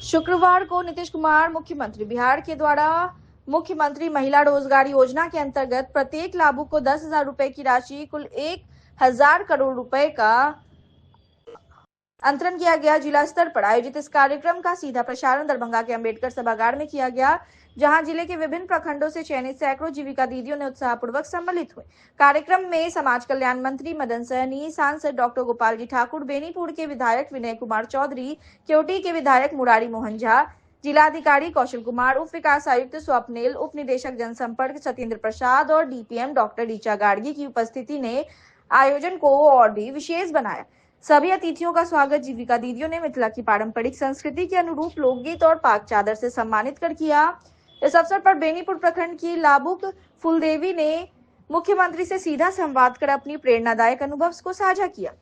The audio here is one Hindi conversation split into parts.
शुक्रवार को नीतीश कुमार मुख्यमंत्री बिहार के द्वारा मुख्यमंत्री महिला रोजगार योजना के अंतर्गत प्रत्येक लाभुक को 10,000 रुपए की राशि कुल 1,000 करोड़ रुपए का अंतरण किया गया। जिला स्तर पर आयोजित इस कार्यक्रम का सीधा प्रसारण दरभंगा के अंबेडकर सभागार में किया गया, जहां जिले के विभिन्न प्रखंडों से चयनित सैकड़ों जीविका दीदियों ने उत्साहपूर्वक सम्मिलित हुए। कार्यक्रम में समाज कल्याण मंत्री मदन सहनी, सांसद डॉक्टर गोपाल जी ठाकुर, बेनीपुर के विधायक विनय कुमार चौधरी, केवटी के विधायक मुरारी मोहन झा, जिलाधिकारी कौशल कुमार, उप विकास आयुक्त स्वप्निल, उप निदेशक जनसंपर्क सत्येंद्र प्रसाद और डीपीएम डॉक्टर ऋचा गाड़गी की उपस्थिति ने आयोजन को और भी विशेष बनाया। सभी अतिथियों का स्वागत जीविका दीदियों ने मिथिला की पारंपरिक संस्कृति के अनुरूप लोकगीत और पाक चादर से सम्मानित कर किया। इस अवसर पर बेनीपुर प्रखंड की लाभुक फूलदेवी ने मुख्यमंत्री से सीधा संवाद कर अपनी प्रेरणादायक अनुभव को साझा किया।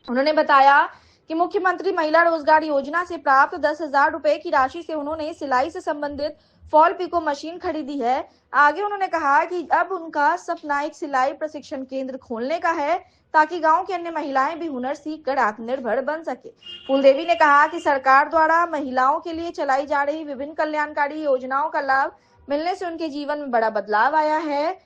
उन्होंने बताया कि मुख्यमंत्री महिला रोजगार योजना से प्राप्त 10,000 रुपए की राशि से उन्होंने सिलाई से संबंधित फॉल पिको मशीन खरीदी है। आगे उन्होंने कहा कि अब उनका सपना एक सिलाई प्रशिक्षण केंद्र खोलने का है, ताकि गांव की अन्य महिलाएं भी हुनर सीखकर आत्मनिर्भर बन सके। फूलदेवी ने कहा कि सरकार द्वारा महिलाओं के लिए चलाई जा रही विभिन्न कल्याणकारी योजनाओं का लाभ मिलने से उनके जीवन में बड़ा बदलाव आया है।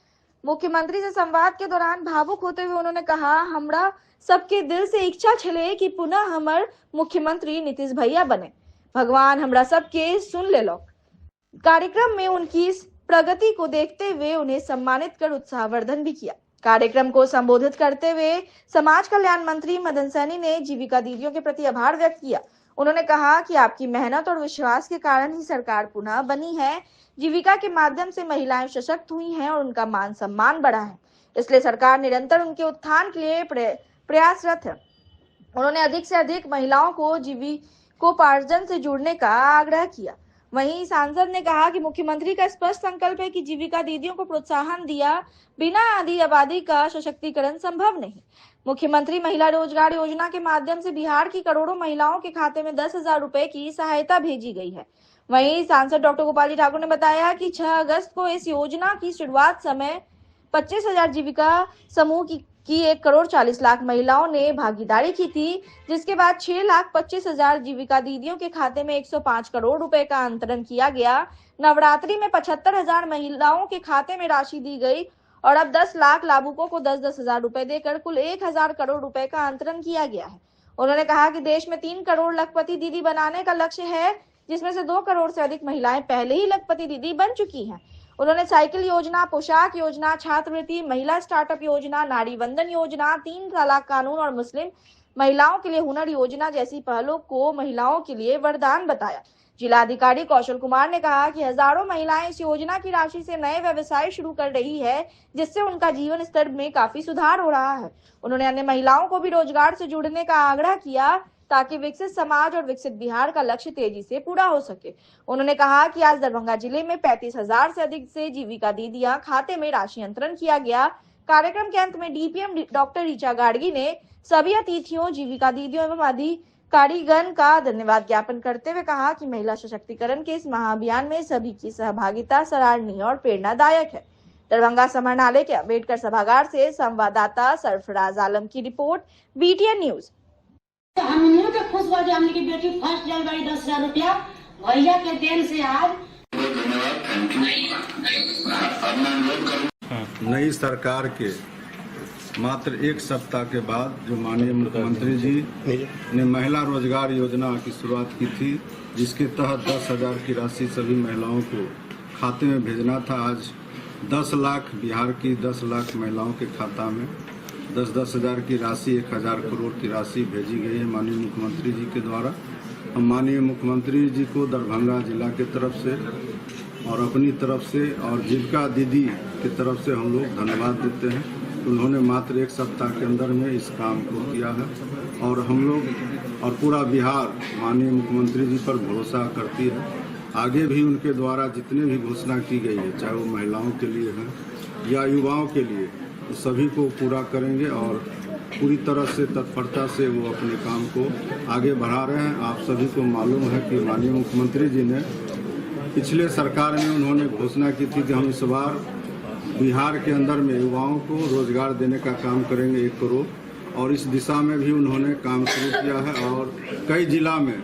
मुख्यमंत्री से संवाद के दौरान भावुक होते हुए उन्होंने कहा, हमरा सबके दिल से इच्छा छले कि पुनः हमर मुख्यमंत्री नीतीश भैया बने, भगवान हमरा सबके सुन ले लो। कार्यक्रम में उनकी इस प्रगति को देखते हुए उन्हें सम्मानित कर उत्साहवर्धन भी किया। कार्यक्रम को संबोधित करते हुए समाज कल्याण मंत्री मदन सहनी ने जीविका दीदियों के प्रति आभार व्यक्त किया। उन्होंने कहा कि आपकी मेहनत और विश्वास के कारण ही सरकार पुनः बनी है। जीविका के माध्यम से महिलाएं सशक्त हुई हैं और उनका मान सम्मान बढ़ा है, इसलिए सरकार निरंतर उनके उत्थान के लिए प्रयासरत है। उन्होंने अधिक से अधिक महिलाओं को जीविकोपार्जन से जुड़ने का आग्रह किया। वहीं सांसद ने कहा कि मुख्यमंत्री का स्पष्ट संकल्प है कि जीविका दीदियों को प्रोत्साहन दिया बिना आदि आबादी का सशक्तिकरण संभव नहीं। मुख्यमंत्री महिला रोजगार योजना के माध्यम से बिहार की करोड़ों महिलाओं के खाते में 10,000 रुपए की सहायता भेजी गई है। वहीं सांसद डॉक्टर गोपाल जी ठाकुर ने बताया कि 6 अगस्त को इस योजना की शुरुआत समय 25,000 जीविका समूह की 1,40,00,000 महिलाओं ने भागीदारी की थी, जिसके बाद 6,25,000 जीविका दीदियों के खाते में 105 करोड़ रुपए का अंतरण किया गया। नवरात्रि में 75,000 महिलाओं के खाते में राशि दी गई और अब 10 लाख लाभुकों को 10,000 रुपए देकर कुल 1,000 करोड़ रुपए का अंतरण किया गया है। उन्होंने कहा कि देश में 3 करोड़ लखपति दीदी बनाने का लक्ष्य है, जिसमें से 2 करोड़ से अधिक महिलाएं पहले ही लखपति दीदी बन चुकी हैं। उन्होंने साइकिल योजना, पोशाक योजना, छात्रवृत्ति, महिला स्टार्टअप योजना, नारी वंदन योजना, 3 तलाक कानून और मुस्लिम महिलाओं के लिए हुनर योजना जैसी पहलों को महिलाओं के लिए वरदान बताया। जिलाधिकारी कौशल कुमार ने कहा कि हजारों महिलाएं इस योजना की राशि से नए व्यवसाय शुरू कर रही है, जिससे उनका जीवन स्तर में काफी सुधार हो रहा है। उन्होंने अन्य महिलाओं को भी रोजगार से जुड़ने का आग्रह किया, ताकि विकसित समाज और विकसित बिहार का लक्ष्य तेजी से पूरा हो सके। उन्होंने कहा कि आज दरभंगा जिले में 35,000 से अधिक से जीविका दीदियां खाते में राशि अंतरण किया गया। कार्यक्रम के अंत में डीपीएम डॉक्टर ऋचा गाड़गी ने सभी अतिथियों, जीविका दीदियों एवं अधिकारीगण का धन्यवाद ज्ञापन करते हुए कहा कि महिला सशक्तिकरण के इस महाअभियान में सभी की सहभागिता सराहनीय और प्रेरणादायक है। दरभंगा समाहरणालय के अंबेडकर सभागार से संवाददाता सरफराज आलम की रिपोर्ट, बीटीएन न्यूज। हम के खुश हो हमने की बेटी फर्स्ट जनवरी 10,000 रुपया भैया के देन से आज। नई सरकार के मात्र 1 सप्ताह के बाद जो माननीय मुख्यमंत्री जी ने महिला रोजगार योजना की शुरुआत की थी, जिसके तहत 10,000 की राशि सभी महिलाओं को खाते में भेजना था। आज 10 लाख बिहार की 10 लाख महिलाओं के खाता में 10,000 की राशि 1,000 करोड़ की राशि भेजी गई है माननीय मुख्यमंत्री जी के द्वारा। हम माननीय मुख्यमंत्री जी को दरभंगा जिला के तरफ से और अपनी तरफ से और जीविका दीदी की तरफ से हम लोग धन्यवाद देते हैं। उन्होंने मात्र 1 सप्ताह के अंदर में इस काम को किया है और हम लोग और पूरा बिहार माननीय मुख्यमंत्री जी पर भरोसा करती है। आगे भी उनके द्वारा जितने भी घोषणा की गई है, चाहे वो महिलाओं के लिए है या युवाओं के लिए, तो सभी को पूरा करेंगे और पूरी तरह से तत्परता से वो अपने काम को आगे बढ़ा रहे हैं। आप सभी को मालूम है कि माननीय मुख्यमंत्री जी ने पिछले सरकार में उन्होंने घोषणा की थी कि हम इस बार बिहार के अंदर में युवाओं को रोजगार देने का काम करेंगे 1 करोड़, और इस दिशा में भी उन्होंने काम शुरू किया है और कई जिला में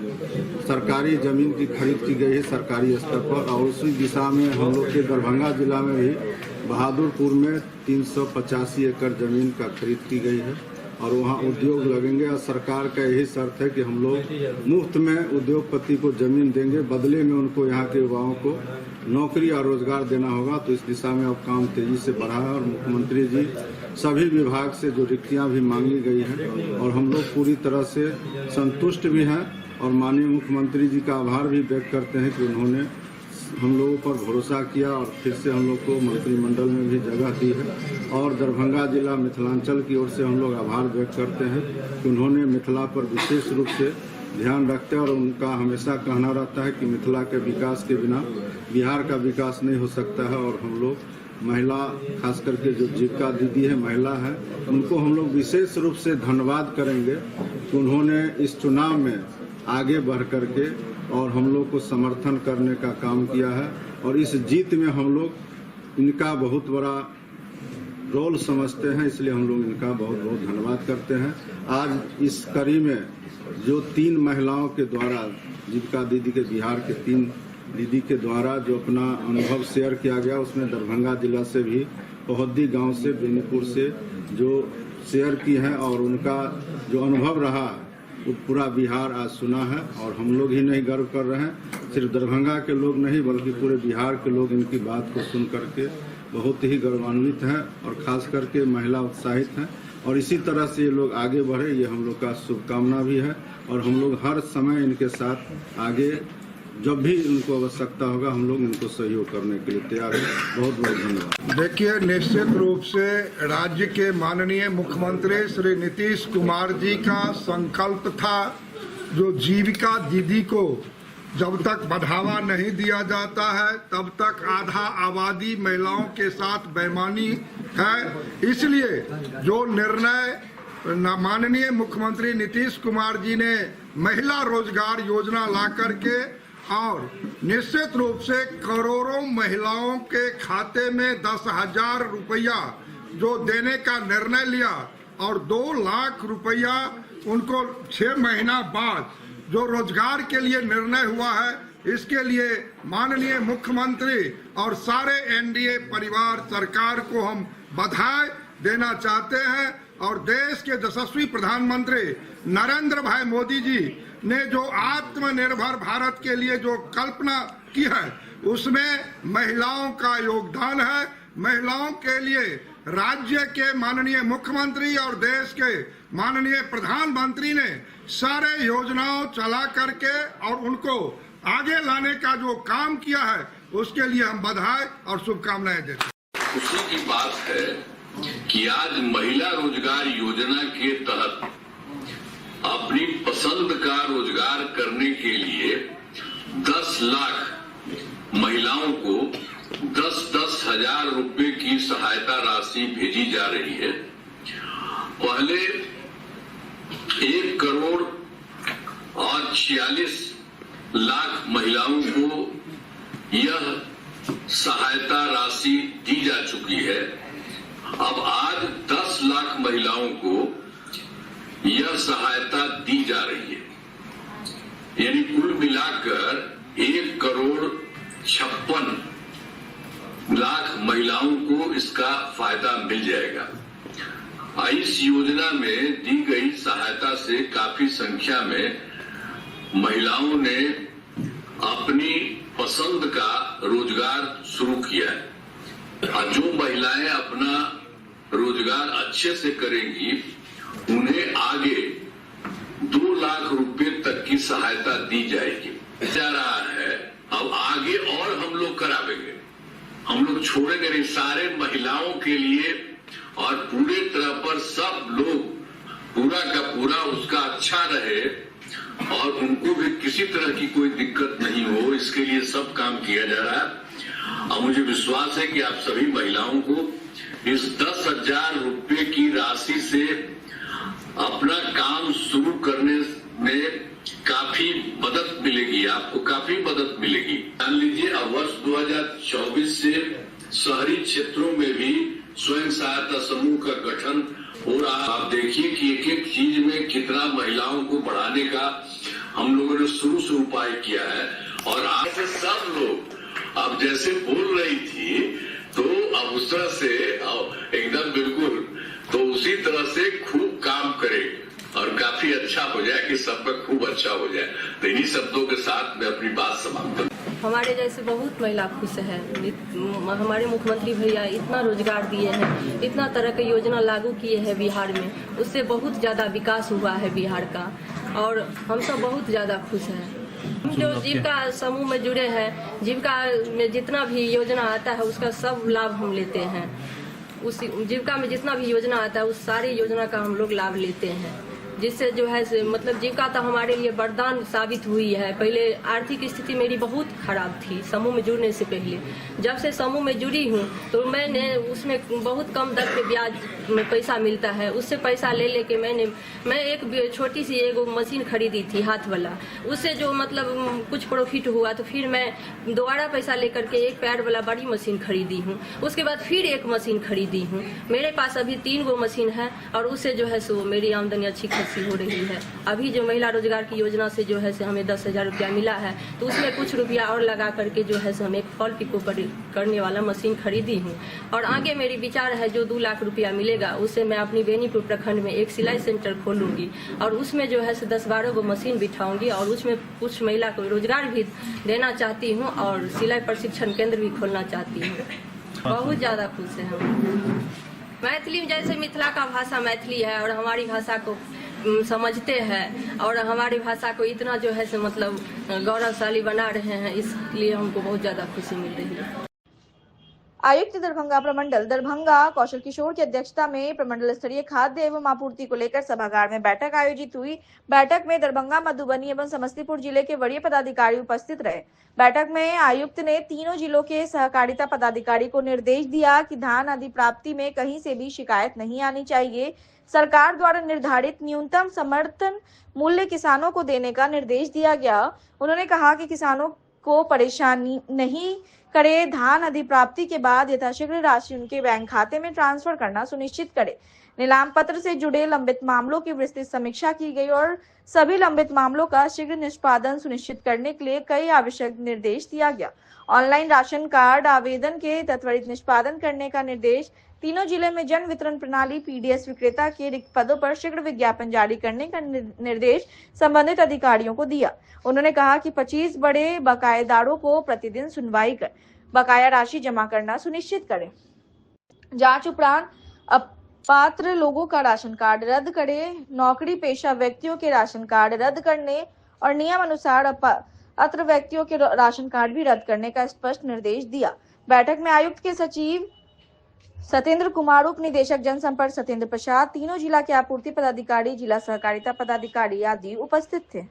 सरकारी ज़मीन की खरीद की गई है सरकारी स्तर पर। और उसी दिशा में हम लोग के दरभंगा जिला में भी बहादुरपुर में 385 एकड़ ज़मीन का खरीद की गई है और वहाँ उद्योग लगेंगे। और सरकार का यही शर्त है कि हम लोग मुफ्त में उद्योगपति को ज़मीन देंगे, बदले में उनको यहाँ के युवाओं को नौकरी और रोजगार देना होगा। तो इस दिशा में अब काम तेजी से बढ़ा है और मुख्यमंत्री जी सभी विभाग से जो रिक्तियाँ भी मांगी गई हैं और हम लोग पूरी तरह से संतुष्ट भी हैं और माननीय मुख्यमंत्री जी का आभार भी व्यक्त करते हैं कि उन्होंने हम लोगों पर भरोसा किया और फिर से हम लोग को मंत्रिमंडल में भी जगह दी है। और दरभंगा जिला मिथिलांचल की ओर से हम लोग आभार व्यक्त करते हैं कि उन्होंने मिथिला पर विशेष रूप से ध्यान रखते हैं और उनका हमेशा कहना रहता है कि मिथिला के विकास के बिना बिहार का विकास नहीं हो सकता है। और हम लोग महिला, खास करके जो जीविका दीदी है महिला है, उनको हम लोग विशेष रूप से धन्यवाद करेंगे कि उन्होंने इस चुनाव में आगे बढ़ करके और हम लोग को समर्थन करने का काम किया है। और इस जीत में हम लोग इनका बहुत बड़ा रोल समझते हैं, इसलिए हम लोग इनका बहुत बहुत धन्यवाद करते हैं। आज इस कड़ी में जो 3 महिलाओं के द्वारा, जीविका दीदी के बिहार के 3 दीदी के द्वारा जो अपना अनुभव शेयर किया गया, उसमें दरभंगा जिला से भी, पहौदी गांव से, बेनीपुर से जो शेयर की है और उनका जो अनुभव रहा वो पूरा बिहार आज सुना है। और हम लोग ही नहीं गर्व कर रहे हैं, सिर्फ दरभंगा के लोग नहीं बल्कि पूरे बिहार के लोग इनकी बात को सुन करके बहुत ही गर्वान्वित हैं और खास करके महिला उत्साहित हैं। और इसी तरह से ये लोग आगे बढ़े, ये हम लोग का शुभकामना भी है। और हम लोग हर समय इनके साथ आगे, जब भी उनको आवश्यकता होगा हम लोग इनको सहयोग करने के लिए तैयार हैं। बहुत बहुत धन्यवाद। देखिए, निश्चित रूप से राज्य के माननीय मुख्यमंत्री श्री नीतीश कुमार जी का संकल्प था, जो जीविका दीदी को जब तक बढ़ावा नहीं दिया जाता है तब तक आधा आबादी महिलाओं के साथ बेईमानी है। इसलिए जो निर्णय माननीय मुख्यमंत्री नीतीश कुमार जी ने महिला रोजगार योजना ला करके और निश्चित रूप से करोड़ों महिलाओं के खाते में 10,000 रुपया जो देने का निर्णय लिया और 2 लाख रुपया उनको 6 महीना बाद जो रोजगार के लिए निर्णय हुआ है, इसके लिए माननीय मुख्यमंत्री और सारे एनडीए परिवार सरकार को हम बधाई देना चाहते हैं। और देश के यशस्वी प्रधानमंत्री नरेंद्र भाई मोदी जी ने जो आत्मनिर्भर भारत के लिए जो कल्पना की है, उसमें महिलाओं का योगदान है। महिलाओं के लिए राज्य के माननीय मुख्यमंत्री और देश के माननीय प्रधानमंत्री ने सारे योजनाओं चला करके और उनको आगे लाने का जो काम किया है, उसके लिए हम बधाई और शुभकामनाएं देते हैं। खुशी की बात है कि आज महिला रोजगार योजना के तहत अपनी पसंद का रोजगार करने के लिए 10 लाख महिलाओं को 10-10 हजार रुपए की सहायता राशि भेजी जा रही है। पहले 1 करोड़ और 46 लाख महिलाओं को यह सहायता राशि दी जा चुकी है। अब आज 10 लाख महिलाओं को यह सहायता दी जा रही है, यानी कुल मिलाकर 1 करोड़ 56 लाख महिलाओं को इसका फायदा मिल जाएगा। इस योजना में दी गई सहायता से काफी संख्या में महिलाओं ने अपनी पसंद का रोजगार शुरू किया है। और जो महिलाएं अपना रोजगार अच्छे से करेंगी, उन्हें आगे 2 लाख रुपए तक की सहायता दी जाएगी। जा रहा है, अब आगे और हम लोग करावेंगे, हम लोग छोड़ेंगे नहीं। सारे महिलाओं के लिए और पूरे तरह पर सब लोग पूरा का पूरा उसका अच्छा रहे और उनको भी किसी तरह की कोई दिक्कत नहीं हो, इसके लिए सब काम किया जा रहा है। और मुझे विश्वास है कि आप सभी महिलाओं को इस 10,000 रुपए की राशि से अपना काम शुरू करने में काफी मदद मिलेगी, आपको काफी मदद मिलेगी। मान लीजिए, अब वर्ष 2024 से शहरी क्षेत्रों में भी स्वयं सहायता समूह का गठन और आप देखिए कि एक एक चीज में कितना महिलाओं को बढ़ाने का हम लोगों ने शुरू से उपाय किया है। और आज से सब लोग अब जैसे बोल रही थी तो अब उस तरह से एकदम बिल्कुल तो उसी तरह से खूब काम करे और काफी अच्छा हो जाए कि सबका खूब अच्छा हो जाए। तो इन्हीं शब्दों के साथ मैं अपनी बात समाप्त करूं। हमारे जैसे बहुत महिला खुश है। हमारे मुख्यमंत्री भैया इतना रोजगार दिए हैं, इतना तरह की योजना लागू किए हैं बिहार में, उससे बहुत ज़्यादा विकास हुआ है बिहार का और हम सब बहुत ज़्यादा खुश हैं। जो जीविका समूह में जुड़े हैं, जीविका में जितना भी योजना आता है उसका सब लाभ हम लेते हैं। उस जीविका में जितना भी योजना आता है उस सारी योजना का हम लोग लाभ लेते हैं, जिससे जो है मतलब जीविका तो हमारे लिए वरदान साबित हुई है। पहले आर्थिक स्थिति मेरी बहुत खराब थी समूह में जुड़ने से पहले। जब से समूह में जुड़ी हूँ तो मैंने उसमें बहुत कम दर पे ब्याज में पैसा मिलता है, उससे पैसा ले लेके मैं एक छोटी सी एक मशीन खरीदी थी हाथ वाला, उससे जो मतलब कुछ प्रॉफिट हुआ तो फिर मैं दोबारा पैसा लेकर के एक पैर वाला बड़ी मशीन खरीदी हूँ। उसके बाद फिर एक मशीन खरीदी हूँ। मेरे पास अभी 3 गो मशीन है और उससे जो है सो मेरी आमदनी अच्छी हो रही है। अभी जो महिला रोजगार की योजना से जो है हमें 10,000 रुपया मिला है तो उसमें कुछ रुपया और लगा करके जो है हम एक फॉल पिको करने वाला मशीन खरीदी हूँ। और आगे मेरी विचार है जो 2 लाख रुपया मिलेगा उससे मैं अपनी बेनीपुर प्रखंड में एक सिलाई सेंटर खोलूंगी और उसमें जो है 10-12 गो मशीन बिठाऊंगी और उसमें कुछ महिला को रोजगार भी देना चाहती हूँ और सिलाई प्रशिक्षण केंद्र भी खोलना चाहती हूँ। बहुत ज़्यादा खुश है हम। मैथिली जैसे मिथिला का भाषा मैथिली है और हमारी भाषा को समझते हैं और हमारी भाषा को इतना जो है मतलब गौरवशाली बना रहे हैं, इसलिए हमको बहुत ज़्यादा खुशी मिल रही है। आयुक्त दरभंगा प्रमंडल दरभंगा कौशल किशोर की अध्यक्षता में प्रमंडल स्तरीय खाद्य एवं आपूर्ति को लेकर सभागार में बैठक आयोजित हुई। बैठक में दरभंगा, मधुबनी एवं समस्तीपुर जिले के वरीय पदाधिकारी उपस्थित रहे। बैठक में आयुक्त ने तीनों जिलों के सहकारिता पदाधिकारी को निर्देश दिया कि धान आदि प्राप्ति में कहीं से भी शिकायत नहीं आनी चाहिए। सरकार द्वारा निर्धारित न्यूनतम समर्थन मूल्य किसानों को देने का निर्देश दिया गया। उन्होंने कहा कि किसानों को परेशानी नहीं करे, धान आदि प्राप्ति के बाद यथाशीघ्र राशि उनके बैंक खाते में ट्रांसफर करना सुनिश्चित करे। नीलाम पत्र से जुड़े लंबित मामलों की विस्तृत समीक्षा की गई और सभी लंबित मामलों का शीघ्र निष्पादन सुनिश्चित करने के लिए कई आवश्यक निर्देश दिया गया। ऑनलाइन राशन कार्ड आवेदन के त्वरित निष्पादन करने का निर्देश। तीनों जिले में जन वितरण प्रणाली पीडीएस विक्रेता के रिक्त पदों पर शीघ्र विज्ञापन जारी करने का निर्देश संबंधित अधिकारियों को दिया। उन्होंने कहा कि 25 बड़े बकायेदारों को प्रतिदिन सुनवाई कर बकाया राशि जमा करना सुनिश्चित करें। जांच उपरांत अपात्र लोगों का राशन कार्ड रद्द करे, नौकरी पेशा व्यक्तियों के राशन कार्ड रद्द करने और नियम अनुसार अपात्र व्यक्तियों के राशन कार्ड भी रद्द करने का स्पष्ट निर्देश दिया। बैठक में आयुक्त के सचिव सत्येंद्र कुमार, उप निदेशक जनसंपर्क सत्येंद्र प्रसाद, तीनों जिला के आपूर्ति पदाधिकारी, जिला सहकारिता पदाधिकारी आदि उपस्थित थे।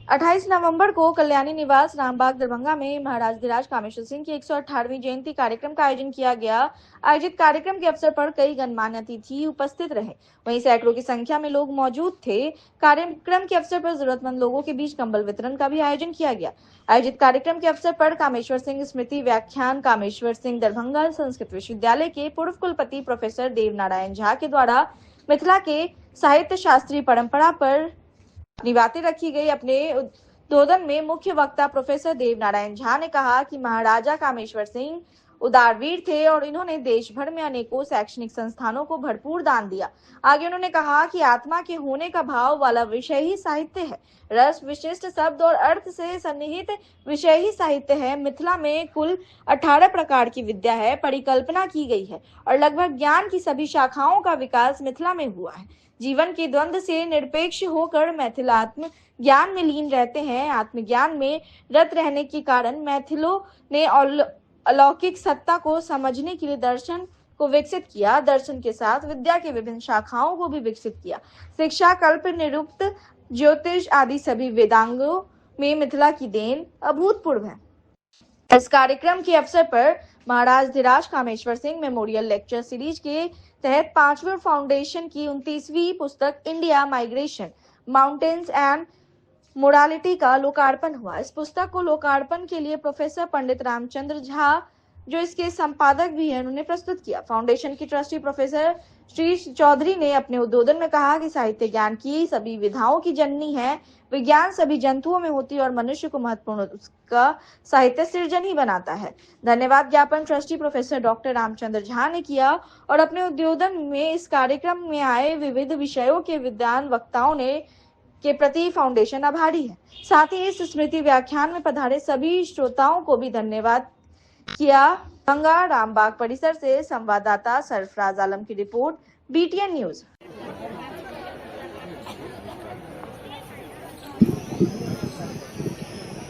अट्ठाईस नवंबर को कल्याणी निवास रामबाग दरभंगा में महाराज धीराज कामेश्वर सिंह की 118वीं जयंती कार्यक्रम का आयोजन किया गया। आयोजित कार्यक्रम के अवसर पर कई गणमान्य अतिथि उपस्थित रहे, वहीं सैकड़ों की संख्या में लोग मौजूद थे। कार्यक्रम के अवसर पर जरूरतमंद लोगों के बीच कंबल वितरण का भी आयोजन किया गया। आयोजित कार्यक्रम के अवसर पर कामेश्वर सिंह स्मृति व्याख्यान कामेश्वर सिंह दरभंगा संस्कृत विश्वविद्यालय के पूर्व कुलपति प्रोफेसर देव नारायण झा के द्वारा मिथिला के साहित्य शास्त्रीय परंपरा पर अपनी बातें रखी गई। अपने उद्बोधन में मुख्य वक्ता प्रोफेसर देव नारायण झा ने कहा कि महाराजा कामेश्वर सिंह उदारवीर थे और इन्होंने देश भर में अनेकों शैक्षणिक संस्थानों को भरपूर दान दिया। आगे उन्होंने कहा कि आत्मा के होने का भाव वाला विषय ही साहित्य है। रस विशिष्ट शब्द और अर्थ से सन्निहित विषय ही साहित्य है। मिथिला में कुल 18 प्रकार की विद्या है, परिकल्पना की गई है और लगभग ज्ञान की सभी शाखाओं का विकास मिथिला में हुआ है। जीवन के द्वंद्व से निरपेक्ष होकर मैथिलात्म ज्ञान में लीन रहते हैं। आत्मज्ञान में रत रहने के कारण मैथिलों ने अलौकिक सत्ता को समझने के लिए दर्शन को विकसित किया। दर्शन के साथ विद्या के विभिन्न शाखाओं को भी विकसित किया। शिक्षा, कल्प, निरुक्त, ज्योतिष आदि सभी वेदांगों में मिथिला की देन अभूतपूर्व है। इस कार्यक्रम के अवसर पर Maharaj Dhiraj Kameshwar Singh memorial lecture series के तहत 5वें फाउंडेशन की 29वीं पुस्तक India migration mountains and modality का लोकार्पण हुआ। इस पुस्तक को लोकार्पण के लिए प्रोफेसर पंडित रामचंद्र झा, जो इसके संपादक भी हैं, उन्होंने प्रस्तुत किया। फाउंडेशन की ट्रस्टी प्रोफेसर श्री चौधरी ने अपने उद्बोधन में कहा कि साहित्य ज्ञान की सभी विधाओं की जननी है। विज्ञान सभी जंतुओं में होती है और मनुष्य को महत्वपूर्ण उसका साहित्य सृजन ही बनाता है। धन्यवाद ज्ञापन trustee professor doctor Ramchandra Jha ने किया और अपने उद्बोधन में इस कार्यक्रम में आए विविध विषयों के विद्वान वक्ताओं ने के प्रति फाउंडेशन आभारी है। साथ ही इस स्मृति व्याख्यान में पधारे सभी श्रोताओं को भी धन्यवाद किया। गंगा रामबाग परिसर से संवाददाता सरफराज आलम की रिपोर्ट, BTN न्यूज।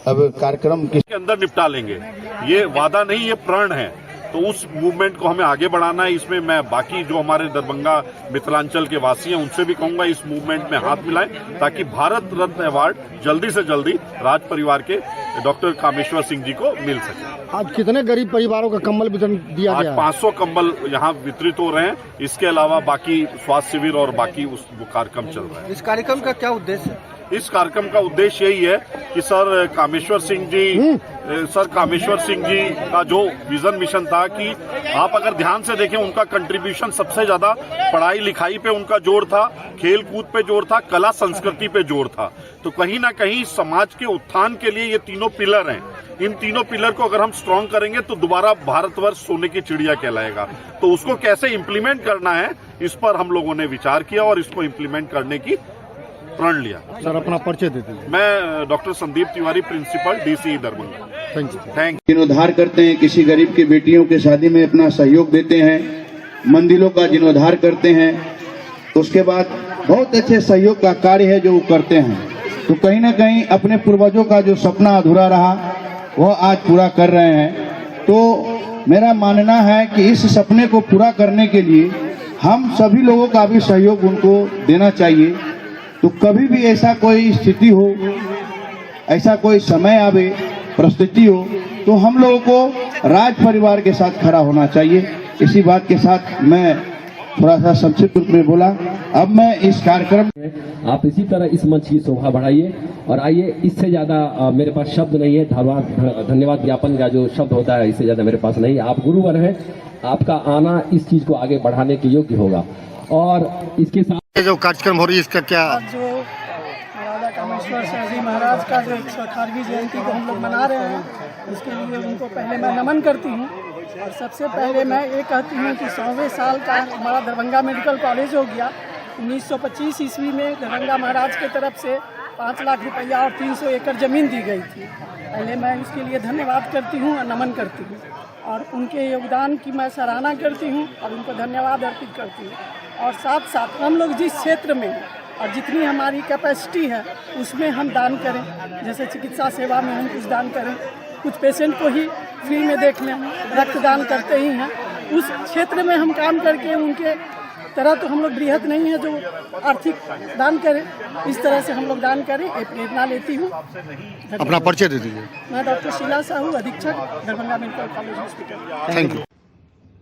अब कार्यक्रम के अंदर निपटा लेंगे, ये वादा नहीं, ये प्रण है। तो उस मूवमेंट को हमें आगे बढ़ाना है। इसमें मैं बाकी जो हमारे दरभंगा मिथिलांचल के वासी हैं उनसे भी कहूंगा इस मूवमेंट में हाथ मिलाएं, ताकि भारत रत्न अवार्ड जल्दी से जल्दी राज परिवार के डॉक्टर कामेश्वर सिंह जी को मिल सके। आज कितने गरीब परिवारों का कंबल वितरण दिया गया? आज 500 कंबल यहाँ वितरित हो रहे हैं। इसके अलावा बाकी स्वास्थ्य शिविर और बाकी उस कार्यक्रम चल रहा है। इस कार्यक्रम का क्या उद्देश्य है? इस कार्यक्रम का उद्देश्य यही है कि सर कामेश्वर सिंह जी का जो विजन मिशन था कि आप अगर ध्यान से देखें, उनका कंट्रीब्यूशन सबसे ज्यादा पढ़ाई लिखाई पे उनका जोर था, खेल कूद पे जोर था, कला संस्कृति पे जोर था। तो कहीं ना कहीं समाज के उत्थान के लिए ये तीनों पिलर हैं। इन तीनों पिलर को अगर हम स्ट्रांग करेंगे तो दोबारा भारतवर्ष सोने की चिड़िया कहलाएगा। तो उसको कैसे इम्प्लीमेंट करना है, इस पर हम लोगों ने विचार किया और इसको इम्प्लीमेंट करने की प्रण लिया। सर अपना परिचय देते हैं। मैं doctor Sandeep Tiwari, principal DCE Darbhanga. Thank you. जीर्णोद्धार करते हैं, किसी गरीब की बेटियों के शादी में अपना सहयोग देते हैं, मंदिरों का जीर्णोद्धार करते हैं। उसके बाद बहुत अच्छे सहयोग का कार्य है जो वो करते हैं। तो कहीं ना कहीं अपने पूर्वजों का जो सपना अधूरा रहा वह आज पूरा कर रहे हैं। तो मेरा मानना है कि इस सपने को पूरा करने के लिए हम सभी लोगों का भी सहयोग उनको देना चाहिए। तो कभी भी ऐसा कोई स्थिति हो, ऐसा कोई समय आवे, परिस्थिति हो, तो हम लोगों को राज परिवार के साथ खड़ा होना चाहिए। इसी बात के साथ मैं थोड़ा सा संक्षिप्त रूप में बोला। अब मैं इस कार्यक्रम आप इसी तरह इस मंच की शोभा बढ़ाइए और आइए। इससे ज्यादा मेरे पास शब्द नहीं है। धन्यवाद ज्ञापन का जो शब्द होता है, इससे ज्यादा मेरे पास नहीं है। आप गुरुवर हैं, आपका आना इस चीज को आगे बढ़ाने के योग्य होगा। और इसके साथ जो कार्यक्रम हो रही है इसका क्या? जो महाराजा कामेश्वर सिंह जी महाराज का जो 118वीं जयंती को हम लोग मना रहे हैं, इसके लिए उनको पहले मैं नमन करती हूँ। और सबसे पहले मैं ये कहती हूँ कि 100वें साल का हमारा दरभंगा मेडिकल कॉलेज हो गया। 1925 ईस्वी में दरभंगा महाराज की तरफ से 5 लाख रुपया और 300 एकड़ ज़मीन दी गई थी। पहले मैं उसके लिए धन्यवाद करती हूँ और नमन करती हूँ और उनके योगदान की मैं सराहना करती हूँ और उनको धन्यवाद अर्पित करती हूँ। और साथ साथ हम लोग जिस क्षेत्र में और जितनी हमारी कैपेसिटी है उसमें हम दान करें। जैसे चिकित्सा सेवा में हम कुछ दान करें, कुछ पेशेंट को ही फ्री में देख लें, रक्तदान करते ही हैं। उस क्षेत्र में हम काम करके उनके तरह तो हम लोग बृहत नहीं है जो आर्थिक दान करें, इस तरह से हम लोग दान करें, ये प्रेरणा लेती हूँ। अपना परिचय दे दीजिए। मैं डॉक्टर शीला साहू, अधीक्षक Darbhanga medical college hospital. Thank you.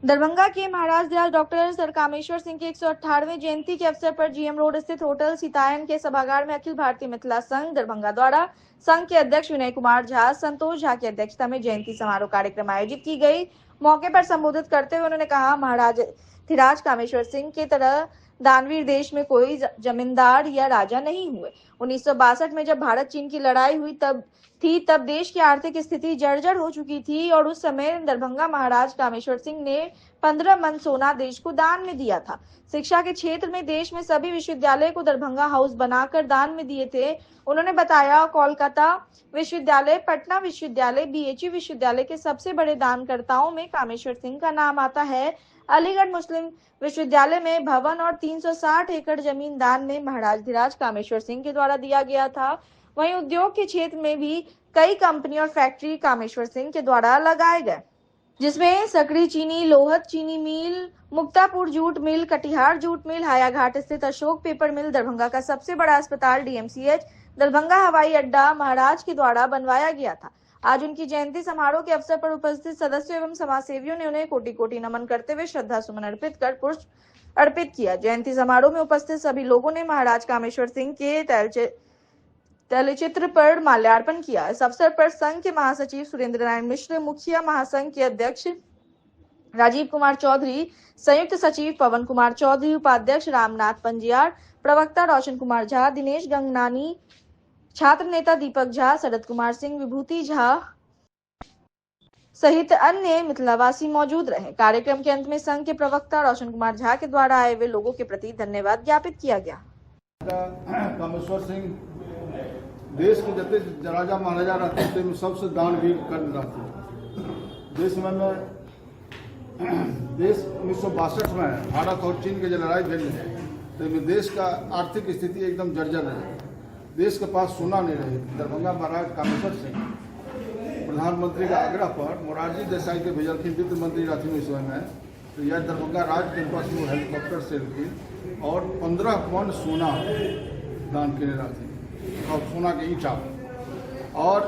Darbhanga के महाराज धीराज डॉक्टर सर कामेश्वर सिंह की 118वें जयंती के अवसर पर GM रोड स्थित होटल सीतायन के सभागार में अखिल भारतीय मिथिला संघ दरभंगा द्वारा संघ के अध्यक्ष विनय कुमार झा, संतोष झा की अध्यक्षता में जयंती समारोह कार्यक्रम आयोजित की गई। मौके पर संबोधित करते हुए उन्होंने कहा, महाराज धीराज कामेश्वर सिंह की तरह दानवीर देश में कोई जमींदार या राजा नहीं हुए। 1962 में जब भारत चीन की लड़ाई हुई तब देश की आर्थिक स्थिति जर्जर हो चुकी थी और उस समय दरभंगा महाराज कामेश्वर सिंह ने 15 मन सोना देश को दान में दिया था। शिक्षा के क्षेत्र में देश में सभी विश्वविद्यालय को दरभंगा हाउस बनाकर दान में दिए थे। उन्होंने बताया, कोलकाता विश्वविद्यालय, पटना विश्वविद्यालय, BHU विश्वविद्यालय के सबसे बड़े दानकर्ताओं में कामेश्वर सिंह का नाम आता है। अलीगढ़ मुस्लिम विश्वविद्यालय में भवन और 360 एकड़ जमीन दान में महाराज धीराज कामेश्वर सिंह के द्वारा दिया गया था। वहीं उद्योग के क्षेत्र में भी कई कंपनी और फैक्ट्री कामेश्वर सिंह के द्वारा लगाए गए, जिसमें सकड़ी चीनी, लोहत चीनी mill, Muktapur jute mill, Katihar jute mill, Hayaghat स्थित अशोक पेपर मिल, दरभंगा का सबसे बड़ा अस्पताल DMCH, दरभंगा हवाई अड्डा महाराज के द्वारा बनवाया गया था। आज उनकी जयंती समारोह के अवसर पर उपस्थित सदस्यों एवं समाजसेवियों ने उन्हें कोटि कोटि नमन करते हुए श्रद्धा सुमन अर्पित कर पुष्प अर्पित किया। जयंती समारोह में उपस्थित सभी लोगों ने महाराज कामेश्वर सिंह के तैलचित्र पर माल्यार्पण किया। इस अवसर पर संघ के महासचिव सुरेंद्र नारायण मिश्र, मुखिया महासंघ के अध्यक्ष राजीव कुमार चौधरी, संयुक्त सचिव पवन कुमार चौधरी, उपाध्यक्ष रामनाथ पंजियार, प्रवक्ता रोशन कुमार झा, दिनेश गंगनानी, छात्र नेता दीपक झा, शरद कुमार सिंह, विभूति झा सहित अन्य मिथिलावासी मौजूद रहे। कार्यक्रम के अंत में संघ के प्रवक्ता रोशन कुमार झा के द्वारा आए हुए लोगों के प्रति धन्यवाद ज्ञापित किया गया। कामेश्वर सिंह देश के जते राजा महाराजा रहते में सबसे दानवीर कर रहते। देश में देश 1962 में भारत और चीन के जो लड़ाई भेल है तो देश का आर्थिक स्थिति एकदम जर्जर रहे। देश के पास सोना नहीं रहे। दरभंगा महाराज कामेश्वर सिंह प्रधानमंत्री के आग्रह पर मोरारजी देसाई के भेजलखिन, वित्त मंत्री रहथिन उस समय में, तो यह दरभंगा राज के पास वो हेलीकॉप्टर से एलखिन और 15 पौंड सोना दान करे रहथिन और सोना के ईटा और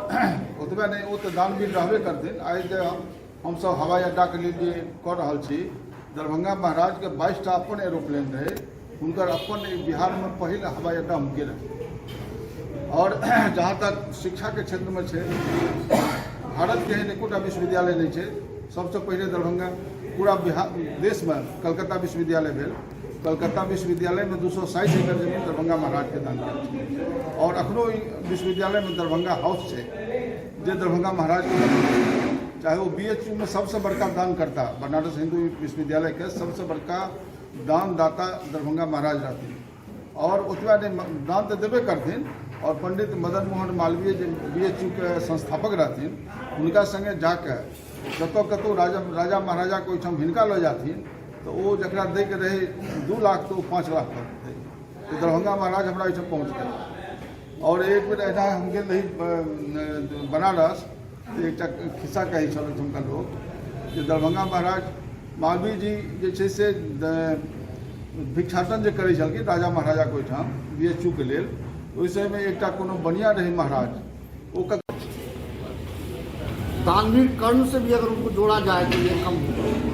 ओतबे नहीं वो तो दानवीर रहबे करथिन। आज हम सब हवाई अड्डा के लिए कर रहा छी। दरभंगा महाराज के 22टा अपन एरोप्लेन रहे, उनकर अपन बिहार में पहले हवाई अड्डा उनके रहे। और जहाँ तक शिक्षा के क्षेत्र में छे, भारत के एकोटा विश्वविद्यालय नहीं छे। सबसे पहले दरभंगा पूरा बिहार देश में कलकत्ता विश्वविद्यालय भेल। कलकत्ता विश्वविद्यालय में 260 एकड़ जमीन दरभंगा महाराज के दान किया और अखनो विश्वविद्यालय में दरभंगा हाउस है जो दरभंगा महाराज के, चाहे वो BHU में सबसे बड़का दान करता बनारस हिंदू विश्वविद्यालय के सबसे बड़का दानदाता दरभंगा महाराज रहती और उतवा ने दान तो देवे करथिन। और पंडित मदन मोहन मालवीय जो BHU के संस्थापक रहथिन, उनका संगे जाके कतौ राजा महाराजा को ओहिठाम हिनका लो जाथिन तो वो जकरा दे के रहे 2 लाख तो 5 लाख कर थे। तो दरभंगा महाराज हमारा ओहिठाम पहुँच गए। और एक बेर ऐसा हम गेल रही बनारस, एक खिस्सा कही छल ओहिठुमका लोग जे दरभंगा महाराज मालवीय जी जे छै से भिक्षाटन जे करै छलखिन राजा महाराजा के ओहिठाम BHU के लेल, ओहि समय में एकटा कोनो बनिया रहे महाराज, वो दानवीर कर्ण से भी अगर उनको जोड़ा जाए तो ये कम होगा।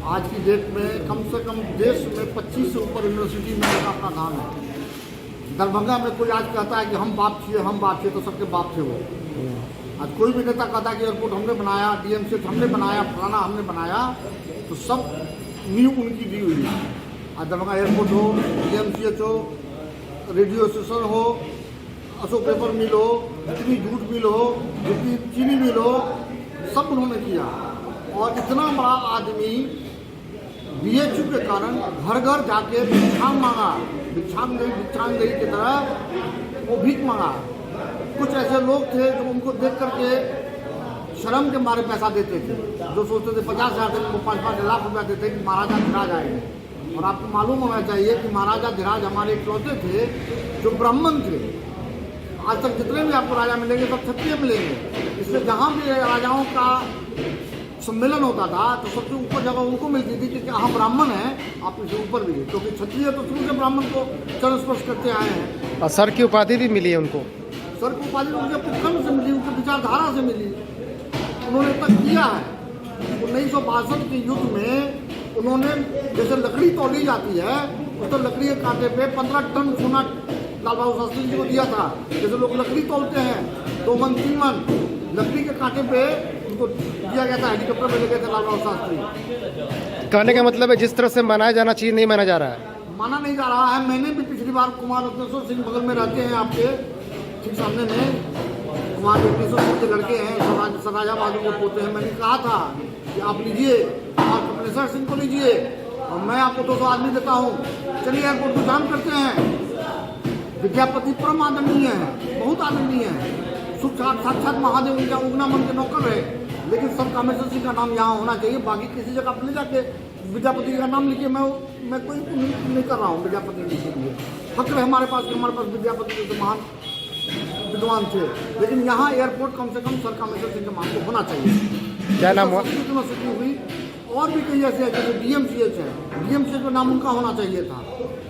आज की डेट में कम से कम देश में 25 से ऊपर यूनिवर्सिटी में अपना नाम है। दरभंगा में कोई आज कहता है कि हम बाप छिए तो सबके बाप थे वो। आज कोई भी नेता कहता है कि एयरपोर्ट हमने बनाया, DMCH हमने बनाया, फलाना हमने बनाया, तो सब नींव उनकी दी हुई है। आज दरभंगा एयरपोर्ट हो, DMCH हो, रेडियो स्टेशन हो, अशोक पेपर मिल हो, जितनी जूट मिल हो, जितनी चीनी मिल हो, सब उन्होंने किया। और इतना बड़ा आदमी BHU के कारण घर घर जाके भिक्षांग मांगा, भिक्षांग देही की तरह वो भीख मांगा। कुछ ऐसे लोग थे जो उनको देख करके शर्म के मारे पैसा देते थे, जो सोचते थे 50,000 देने को 5-5 लाख रुपया देते कि महाराजा धीराज आएंगे। और आपको मालूम होना चाहिए कि महाराजा धीराज हमारे इकलौते थे जो ब्राह्मण थे। आज तक जितने भी आपको राजा मिलेंगे सब क्षत्रिय मिलेंगे। इसलिए जहाँ भी राजाओं का सम्मेलन होता था तो सबसे ऊपर जगह उनको मिलती थी कि हम ब्राह्मण हैं, आप इससे ऊपर मिलिए, क्योंकि क्षत्रिय तो शुरू से ब्राह्मण को चरण स्पर्श करते आए हैं। और सर की उपाधि भी मिली है उनको। सर की उपाधि उनके पुत्रन से मिली, उनकी विचारधारा से मिली। उन्होंने तक किया है। 1962 के युद्ध में उन्होंने जैसे लकड़ी तोड़ी जाती है, उस तो लकड़ी के कांटे पे 15 टन सोना लाल बहादुर शास्त्री जी को दिया था। जैसे लोग लकड़ी तोड़ते हैं 2 मन 3 मन, लकड़ी के कांटे पे उनको दिया गया था। हेलीकॉप्टर में ले गए थे लाल बहादुर शास्त्री। कहने का मतलब है जिस तरह से मनाया जाना चाहिए नहीं माना जा रहा है, माना नहीं जा रहा है। मैंने भी पिछली बार कुमार रत्नेश्वर सिंह बगल में रहते हैं आपके ठीक सामने में, कुमार रत्नेश्वर सिंह के लड़के हैं, राजा बहादुर को पोते हैं। मैंने कहा था कि आप लीजिए कुमार रत्नेश्वर सिंह को लीजिए और मैं आपको 200 आदमी देता हूँ, चलिए एयरपोर्ट को जाम करते हैं। विद्यापति परम आदरणीय है, बहुत आदरणीय है, साक्षात महादेव उनका उगना मन के नौकर है। लेकिन सब कामेश्वर सिंह का नाम यहाँ होना चाहिए। बाकी किसी जगह आप ले जाके विद्यापति का नाम लिखिए। मैं कोई नहीं कर रहा हूँ विद्यापति लिखने के लिए। फक्र है हमारे पास विद्यापति जैसे महान विद्वान थे। लेकिन यहाँ एयरपोर्ट कम से कम सर कामेश्वर सिंह के नाम को होना चाहिए। क्या नाम यूनिवर्सिटी हुई और भी कई ऐसे जैसे DMCH है, DMCH का नाम उनका होना चाहिए था।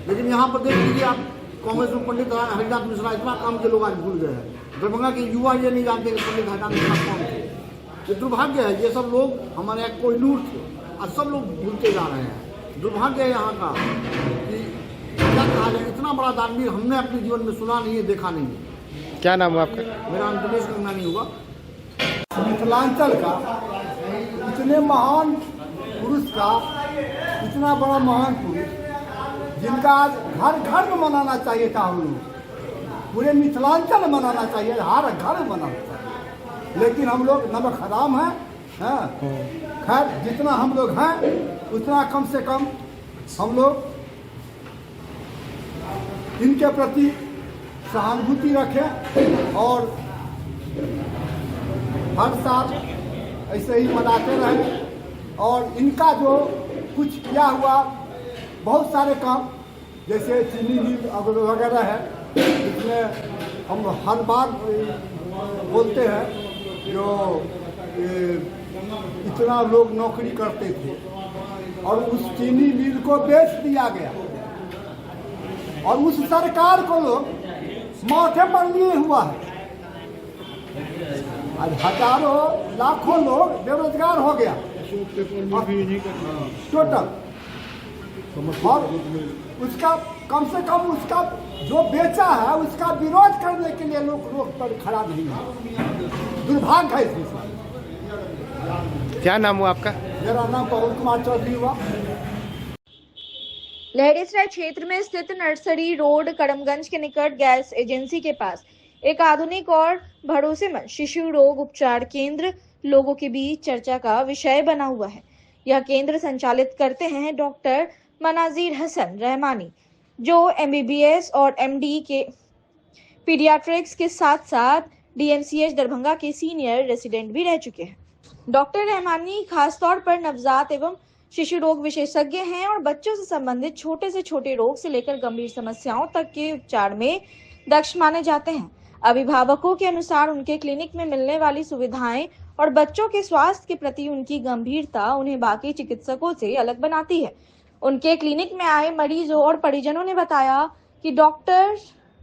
लेकिन यहाँ पर देख लीजिए आप कांग्रेस में पंडित हरिदास मिश्रा इतना काम के लोग आज भूल गए हैं। दरभंगा के युवा ये नहीं जानते कि पंडित हरिदास मिश्रा कौन थे। ये दुर्भाग्य है, ये सब लोग हमारे यहाँ कोहिनूर थे, आज सब लोग भूलते जा रहे हैं। दुर्भाग्य है यहाँ का कि क्या कहा जाए, इतना बड़ा दानवीर हमने अपने जीवन में सुना नहीं है, देखा नहीं है। क्या नाम है आपका? मेरा नाम दिनेश गंगानी हुआ। मिथिलांचल का इतने महान पुरुष का, इतना बड़ा महान पुरुष जिनका आज घर घर में मनाना चाहिए था, हम लोग पूरे मिथिलांचल में मनाना चाहिए, हर घर में मनाना चाहिए, लेकिन हम लोग नमक हराम हैं। खैर जितना हम लोग हैं उतना कम से कम हम लोग इनके प्रति सहानुभूति रखें और हर साल ऐसे ही मनाते रहें। और इनका जो कुछ किया हुआ बहुत सारे काम, जैसे चीनी मिल वगैरह है, इसमें हम हर बार बोलते हैं जो इतना लोग नौकरी करते थे और उस चीनी मिल को बेच दिया गया और उस सरकार को लोग माथे पर लिए हुआ है। आज हजारों लाखों लोग बेरोजगार हो गया टोटल, और उसका कम से कम उसका जो बेचा है उसका विरोध करने के लिए लोग रोक पर खड़ा नहीं है। दुर्भाग्य है इसमें। क्या नाम हुआ आपका? मेरा नाम पवन कुमार चौधरी हुआ। लहरीसराय क्षेत्र में स्थित नर्सरी रोड करमगंज के निकट गैस एजेंसी के पास एक आधुनिक और भरोसेमंद शिशु रोग उपचार केंद्र लोगों के बीच चर्चा का विषय बना हुआ है। यह केंद्र संचालित करते हैं डॉक्टर मनाजिर हसन रहमानी, जो MBBS और MD के पीडियाट्रिक्स के साथ साथ DMCH दरभंगा के सीनियर रेसिडेंट भी रह चुके हैं। डॉक्टर रहमानी खासतौर पर नवजात एवं शिशु रोग विशेषज्ञ हैं और बच्चों से संबंधित छोटे से छोटे रोग से लेकर गंभीर समस्याओं तक के उपचार में दक्ष माने जाते हैं। अभिभावकों के अनुसार उनके क्लिनिक में मिलने वाली सुविधाएं और बच्चों के स्वास्थ्य के प्रति उनकी गंभीरता उन्हें बाकी चिकित्सकों से अलग बनाती है। उनके क्लिनिक में आए मरीजों और परिजनों ने बताया कि डॉक्टर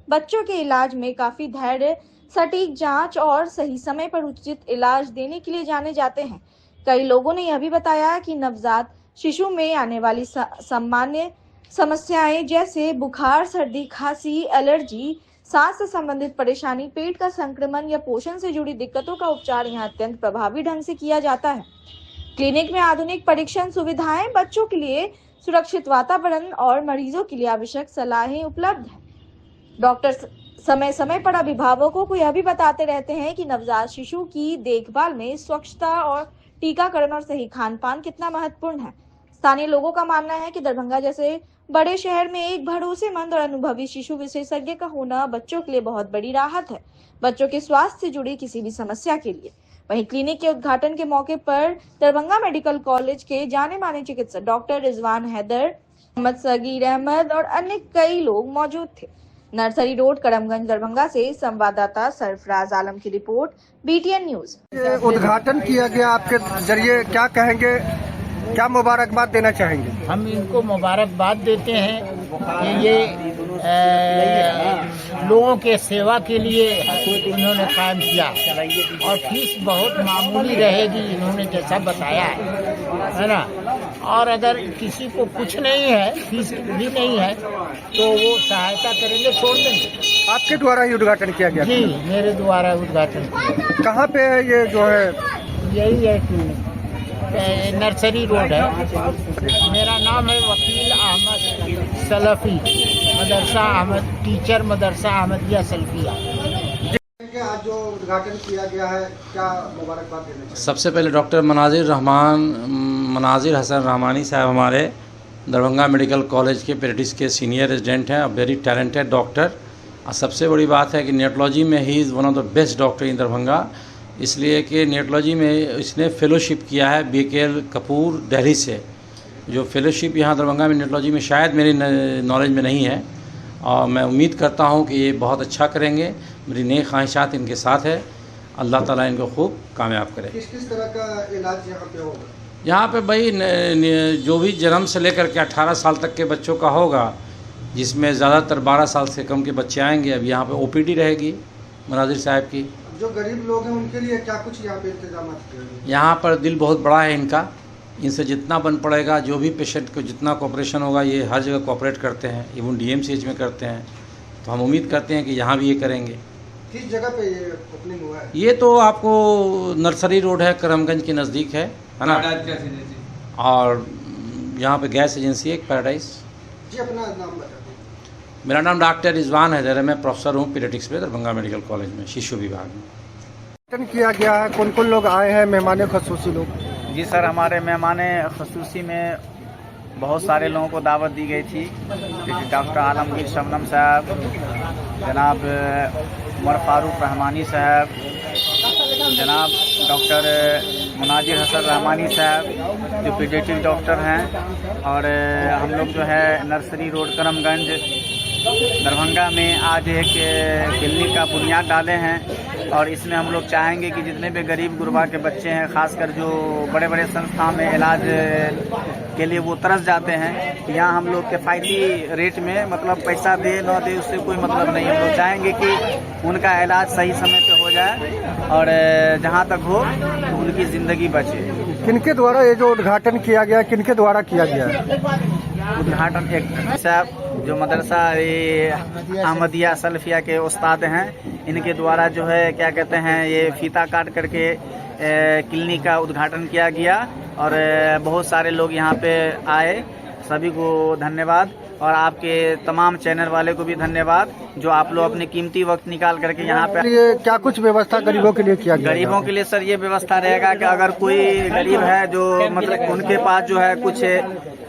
बच्चों के इलाज में काफी धैर्य, सटीक जांच और सही समय पर उचित इलाज देने के लिए जाने जाते हैं। कई लोगों ने यह भी बताया कि नवजात शिशु में आने वाली सामान्य समस्याएं जैसे बुखार, सर्दी, खांसी, एलर्जी, सांस से संबंधित परेशानी, पेट का संक्रमण या पोषण से जुड़ी दिक्कतों का उपचार यहाँ अत्यंत प्रभावी ढंग से किया जाता है। क्लिनिक में आधुनिक परीक्षण सुविधाएं, बच्चों के लिए सुरक्षित वातावरण और मरीजों के लिए आवश्यक सलाहें उपलब्ध है। डॉक्टर समय समय पर अभिभावकों को यह भी बताते रहते हैं कि नवजात शिशु की देखभाल में स्वच्छता और टीकाकरण और सही खान पान कितना महत्वपूर्ण है। स्थानीय लोगों का मानना है कि दरभंगा जैसे बड़े शहर में एक भरोसेमंद और अनुभवी शिशु विशेषज्ञ का होना बच्चों के लिए बहुत बड़ी राहत है, बच्चों के स्वास्थ्य से जुड़ी किसी भी समस्या के लिए। वहीं क्लिनिक के उद्घाटन के मौके पर दरभंगा मेडिकल कॉलेज के जाने माने चिकित्सक डॉक्टर रिजवान हैदर, मोहम्मद सगीर अहमद और अन्य कई लोग मौजूद थे। नर्सरी रोड करमगंज दरभंगा से संवाददाता सरफराज आलम की रिपोर्ट, BTN न्यूज। उद्घाटन किया गया, आपके जरिए क्या कहेंगे, क्या मुबारकबाद देना चाहेंगे? हम इनको मुबारकबाद देते हैं कि ये लोगों के सेवा के लिए इन्होंने काम किया और फीस बहुत मामूली रहेगी, इन्होंने जैसा बताया है ना। और अगर किसी को कुछ नहीं है, फीस भी नहीं है, तो वो सहायता करेंगे, छोड़ देंगे। आपके द्वारा ये उद्घाटन किया गया? जी, मेरे द्वारा उद्घाटन किया। कहाँ पे है ये जो है? यही है कि नर्सरी रोड है। मेरा नाम है वकील अहमद सलफी, मदरसा अहमद, टीचर मदरसा अहमदिया सल्फिया। आज जो उद्घाटन किया गया है, क्या मुबारकबाद देना चाहिए? सबसे पहले डॉक्टर मनाजिर हसन रहमानी साहब हमारे दरभंगा मेडिकल कॉलेज के पेडियाट्रिक्स के सीनियर रेजिडेंट हैं, वेरी टैलेंटेड डॉक्टर। और सबसे बड़ी बात है कि न्यूरोलॉजी में ही is one of the best doctor in Darbhanga, इसलिए कि न्यूरोलॉजी में इसने फेलोशिप किया है BKL कपूर दिल्ली से। जो फेलोशिप यहाँ दरभंगा में न्यूरोलॉजी में शायद मेरी नॉलेज में नहीं है, और मैं उम्मीद करता हूँ कि ये बहुत अच्छा करेंगे। मेरी नेक ख्वाहिशात इनके साथ है, अल्लाह ताला इनको खूब कामयाब करे। किस किस तरह का इलाज यहाँ पे होगा? यहाँ पे भाई जो भी जन्म से लेकर के 18 साल तक के बच्चों का होगा, जिसमें ज़्यादातर 12 साल से कम के बच्चे आएंगे। अब यहाँ पे ओपीडी रहेगी मनाजिर साहब की। जो गरीब लोग हैं उनके लिए क्या कुछ यहाँ पे इंतजाम किए हैं? यहाँ पर दिल बहुत बड़ा है इनका, इनसे जितना बन पड़ेगा, जो भी पेशेंट को जितना कोऑपरेशन होगा, ये हर जगह कोऑपरेट करते हैं, इवन DMCH में करते हैं। तो हम उम्मीद करते हैं कि यहाँ भी ये करेंगे। किस जगह पे ये ओपनिंग हुआ है? ये तो आपको नर्सरी रोड है, करमगंज के नज़दीक है ना। और यहाँ पे गैस एजेंसी है पैराडाइज। जी अपना नाम बता दीजिए। मेरा नाम डॉक्टर रिजवान है, मैं प्रोफेसर हूँ पीडियाट्रिक्स में दरभंगा मेडिकल कॉलेज में, शिशु विभाग में। उद्घाटन किया गया है, कौन कौन लोग आए हैं मेहमान खसूसी लोग? जी सर, हमारे मेहमान खसूसी में बहुत सारे लोगों को दावत दी गई थी, जैसे डॉक्टर आलमगीर शबनम साहब, जनाब उमर फारूक रहमानी साहब, जनाब डॉक्टर मुनाजिर हसन रहमानी साहब जो पीडियाट्रिक डॉक्टर हैं, और हम लोग जो है नर्सरी रोड करमगंज दरभंगा में आज एक क्लिनिक का बुनियाद डाले हैं। और इसमें हम लोग चाहेंगे कि जितने भी गरीब गुरबा के बच्चे हैं, खासकर जो बड़े बड़े संस्था में इलाज के लिए वो तरस जाते हैं, यहाँ हम लोग किफ़ायती रेट में, मतलब पैसा दे न दे उससे कोई मतलब नहीं। हम लोग चाहेंगे कि उनका इलाज सही समय पे हो जाए और जहाँ तक हो तो उनकी ज़िंदगी बचे। किनके द्वारा ये जो उद्घाटन किया गया, किनके द्वारा किया गया है? उद्घाटन एक साहब जो मदरसा अहमदिया सल्फिया के उस्ताद हैं, इनके द्वारा जो है क्या कहते हैं, ये फीता काट करके क्लिनिक का उद्घाटन किया गया और बहुत सारे लोग यहाँ पे आए। सभी को धन्यवाद और आपके तमाम चैनल वाले को भी धन्यवाद जो आप लोग अपने कीमती वक्त निकाल करके यहाँ पे। ये क्या कुछ व्यवस्था गरीबों के लिए किया गया? गरीबों के लिए सर ये व्यवस्था रहेगा कि अगर कोई गरीब है जो मतलब उनके पास जो है कुछ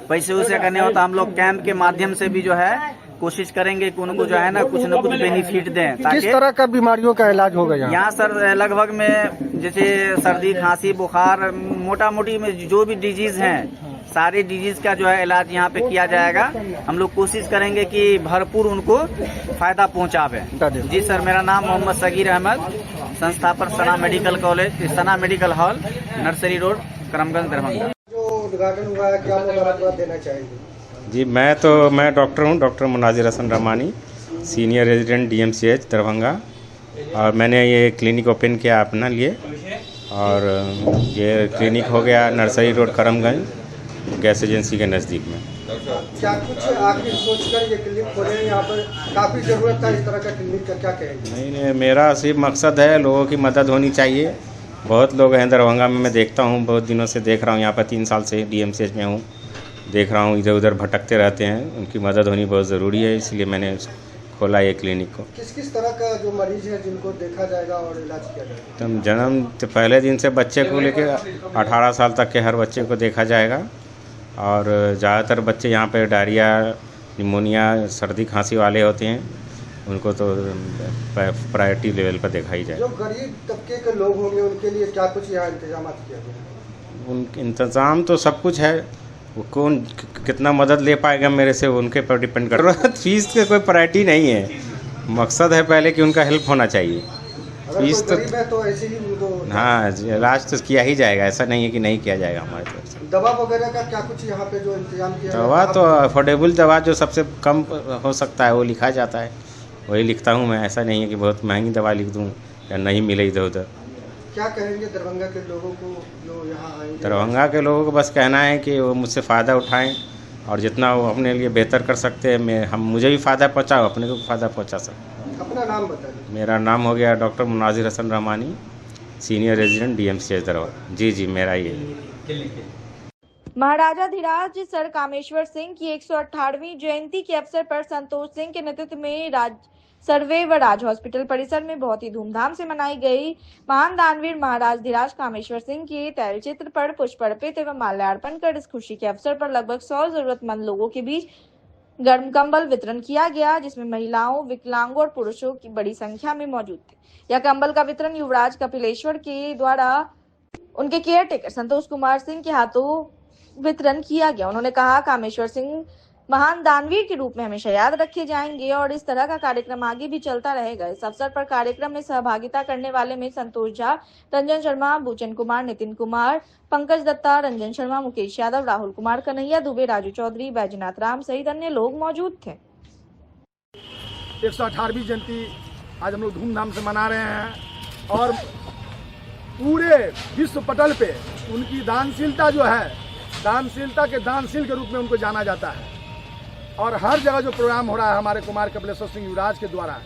पैसे उसे करने हो, तो हम लोग कैंप के माध्यम से भी जो है कोशिश करेंगे कि उनको जो है ना कुछ बेनिफिट दें। किस तरह का बीमारियों का इलाज होगा यहाँ सर? लगभग में जैसे सर्दी, खांसी, बुखार, मोटा मोटी में जो भी डिजीज हैं, सारे डिजीज का जो है इलाज यहाँ पे किया जाएगा। हम लोग कोशिश करेंगे कि भरपूर उनको फायदा पहुँचावे। जी सर, मेरा नाम मोहम्मद सगीर अहमद, संस्थापक Sana medical college, Sana medical hall, nursery road, Karamganj, Darbhanga. जो उद्घाटन हुआ है, क्या मुबारकबाद देना चाहेंगे? जी मैं डॉक्टर हूँ, doctor Munazir Hasan Rahmani, senior resident DMCH Darbhanga, और मैंने ये क्लिनिक ओपन किया अपना लिए। और ये क्लिनिक हो गया nursery road Karimganj gas agency के नज़दीक में। क्या कुछ आखिर सोचकर ये क्लिनिक खोले? यहाँ पर काफ़ी ज़रूरत था इस तरह का क्लिनिक का, क्या कहेंगे? नहीं, मेरा सिर्फ मकसद है लोगों की मदद होनी चाहिए। बहुत लोग हैं दरभंगा में, मैं देखता हूँ, बहुत दिनों से देख रहा हूँ, यहाँ पर 3 साल से DMCH में हूँ, देख रहा हूँ इधर उधर भटकते रहते हैं, उनकी मदद होनी बहुत ज़रूरी है, इसलिए मैंने खोला ये क्लिनिक को। किस किस तरह का जो मरीज है जिनको देखा जाएगा और इलाज किया जाएगा? तो जन्म तो पहले दिन से बच्चे को लेकर 18 साल तक के हर बच्चे को देखा जाएगा। और ज़्यादातर बच्चे यहाँ पे डायरिया, निमोनिया, सर्दी खांसी वाले होते हैं, उनको तो प्रायोरिटी लेवल पर देखा ही जाए। जो गरीब तबके के लोग होंगे उनके लिए क्या कुछ यहाँ इंतजाम किया गया? उन इंतज़ाम तो सब कुछ है, वो कौन कितना मदद ले पाएगा मेरे से उनके पर डिपेंड कर रहा है। फीस की कोई प्रायोरिटी नहीं है, मकसद है पहले कि उनका हेल्प होना चाहिए। फीस तो ऐसे ही उनको, हाँ, इलाज तो किया ही जाएगा, ऐसा नहीं है कि नहीं किया जाएगा हमारे तरफ से। दवा वगैरह का क्या कुछ यहाँ पे जो इंतजाम किया? दवा तो अफोर्डेबल दवा जो सबसे कम हो सकता है वो लिखा जाता है, वही लिखता हूँ मैं। ऐसा नहीं है कि बहुत महंगी दवा लिख दूँ या नहीं मिले इधर उधर। क्या कहेंगे दरभंगा के लोगों को जो यहाँ आएंगे? दरभंगा के लोगों को बस कहना है कि वो मुझसे फ़ायदा उठाएं और जितना वो अपने लिए बेहतर कर सकते हैं, मुझे भी फ़ायदा पहुँचाओ, अपने को फ़ायदा पहुँचा सकते। अपना नाम बताइए। मेरा नाम हो गया doctor Munazir Hasan Rahmani, senior resident DMCH Darbhanga. जी मेरा ये। महाराजा धीराज सर कामेश्वर सिंह की 118वीं जयंती के अवसर पर संतोष सिंह के नेतृत्व में सर्वे व राज हॉस्पिटल परिसर में बहुत ही धूमधाम से मनाई गई। महान दानवीर महाराज धीराज कामेश्वर सिंह के तैलचित्र पर पुष्प अर्पित एवं माल्यार्पण कर इस खुशी के अवसर पर लगभग 100 जरूरतमंद लोगों के बीच गर्म कंबल वितरण किया गया, जिसमें महिलाओं, विकलांगों और पुरुषों की बड़ी संख्या में मौजूद थे। यह कंबल का वितरण युवराज कपिलेश्वर के द्वारा उनके केयर टेकर संतोष कुमार सिंह के हाथों वितरण किया गया। उन्होंने कहा, कामेश्वर सिंह महान दानवीर के रूप में हमेशा याद रखे जाएंगे और इस तरह का कार्यक्रम आगे भी चलता रहेगा। इस अवसर पर कार्यक्रम में सहभागिता करने वाले में संतोष झा, रंजन शर्मा, भूचन कुमार, नितिन कुमार, पंकज दत्ता, रंजन शर्मा, मुकेश यादव, राहुल कुमार, कन्हैया दुबे, राजू चौधरी, बैजनाथ राम सहित अन्य लोग मौजूद थे। 118वीं जयंती आज हम लोग धूमधाम से मना रहे हैं और पूरे विश्व पटल पे उनकी दानशीलता जो है, दानशीलता के दानशील के रूप में उनको जाना जाता है। और हर जगह जो प्रोग्राम हो रहा है हमारे कुमार कपिलेश्वर सिंह युवराज के द्वारा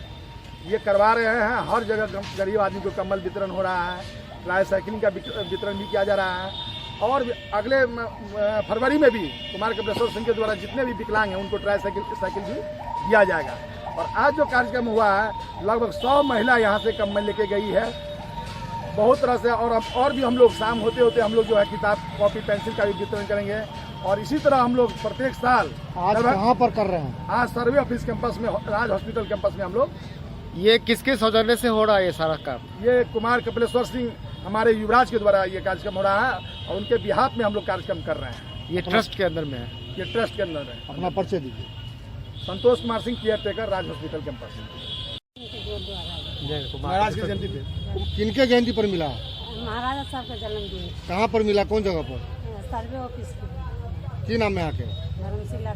ये करवा रहे हैं। हर जगह गरीब आदमी को कंबल वितरण हो रहा है, ट्राईसाइकिलिंग का वितरण भी किया जा रहा है। और अगले फरवरी में भी कुमार कपिलेश्वर सिंह के द्वारा जितने भी विकलांग हैं उनको साइकिल भी दिया जाएगा। और आज जो कार्यक्रम हुआ है लगभग 100 महिला यहाँ से कंबल लेके गई है बहुत तरह से। और भी हम लोग शाम होते होते हम लोग जो है किताब कॉपी पेंसिल का भी वितरण करेंगे। और इसी तरह हम लोग प्रत्येक साल आज कहाँ पर कर रहे हैं? आज सर्वे ऑफिस कैंपस में, राज हॉस्पिटल कैंपस में हम लोग। ये किसके सौजन्य से हो रहा है ये सारा काम? ये कुमार कपिलेश्वर सिंह हमारे युवराज के द्वारा ये कार्यक्रम हो रहा है और उनके बिहाफ में हम लोग कार्यक्रम कर रहे हैं। ये ट्रस्ट के अंदर में है? ये ट्रस्ट के अंदर है। अपना परिचय दीजिए। संतोष कुमार सिंह, केयर टेकर, राज हॉस्पिटल कैंपस। महाराज की जयंती पे किनके जयंती पर मिला? महाराजा साहब का जन्मदिन। कहाँ पर मिला, कौन जगह पर? सर्वे ऑफिस की नाम है आके? धर्मशिला।